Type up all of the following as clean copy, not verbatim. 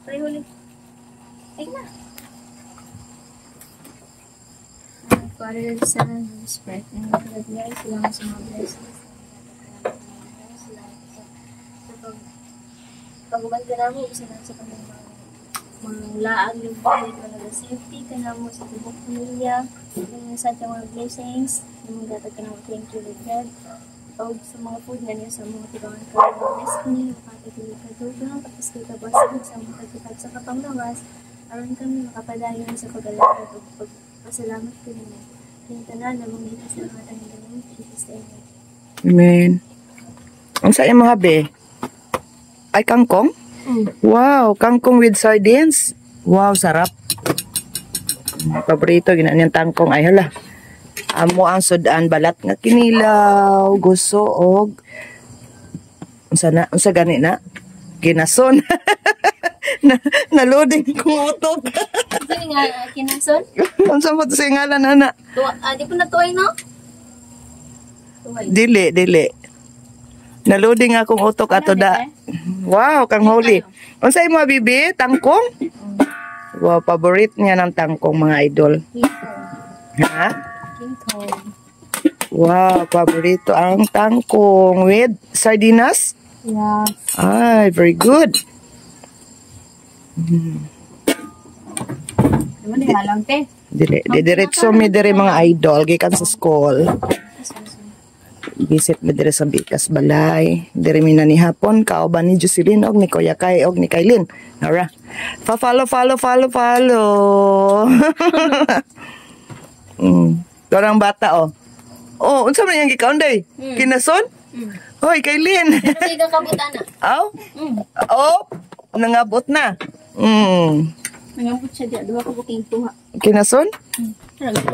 Try huli. Ay na. Father, Son, and Spirit, and nakalagay sila sa mga blessings. Pag-uban ka na mo, isa lang sa kanyang mga laag yung balik na nag-safety ka na mo sa tibok pamilya, yung sa mga blessings, yung gatag ka na mo, thank you, Lord God. O sa mga food na niya sa mga tibangan ka, bless me, makatagili ka dugang, tapos kita basig sa mga katitag sa kapanglawas, aron kami makapadayon sa pag-alagad o pagpasalamat ko niya. Yung tanan na mong dito sa mga tanggalan, Jesus, Amen. Amen. Ang sa'yo mga be? Ay, kangkong? Wow, kangkong with sardines. Wow, sarap. Paborito, ginanyan tangkong. Ay, hala. Amo ang sudan, balat nga kinilaw, gusto, og. Unsa gani na? Kinason. Naloding kong utok. Sino nga, kinason? Unsa mo sa ngalan, ana? Di po natuay, no? Tuway. Dili. Naloding akong utok ato da. Wow, kang holy. Unsa imo bibi? Tangkong? Wow, favorite niya ng tangkong, mga idol. Ha? King Kong. Wow, paborito ang tangkong with sardinas? Yeah. Ay, very good. Naman yung halang, te. Dili, diretso mi dire mga idol, gikan sa school. Visit mi dire sa Bikas Balay. Dire mi na ni hapon, kauban ni Jocelyn og ni Kuya Kai og ni Kailin. Nara. Follow. Dorang bata oh. Oh, unsa man yang gikaon day? Kinason? Hoy, Kailin. Kasi kakabutan na. Aw? Oh, nangabot na. Nangabot siya dyan. Dua ka buking tuha. Kinason?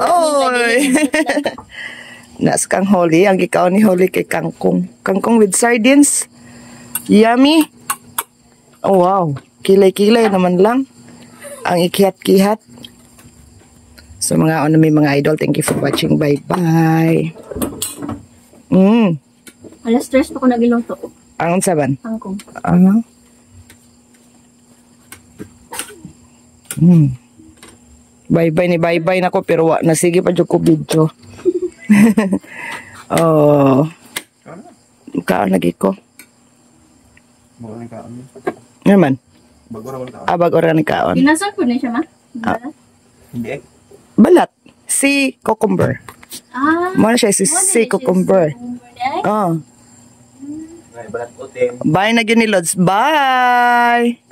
Oy. Nas kang Holly, ang gikaon ni Holly kay kangkong. Kangkong with sardines. Yummy. Oh wow, kilay-kilay naman lang. Ang ikihat-kihat. So mga may mga idol, thank you for watching. Bye-bye. Alas stress pa ko nagiluto. Anong saban? Kangkong. Bye-bye ni bye-bye na ko pero na sige pa jud ko video. Oh. Kaon lagi ko. Bago kaon. Naman. Bago ra kaon. Bago ra ni kaon. Pinasan po na siya, ma? Hindi. Balat. Si cucumber. Mo na siya si cucumber. Oh. Ay, balat uting. Bye na gyud ni Lods. Bye.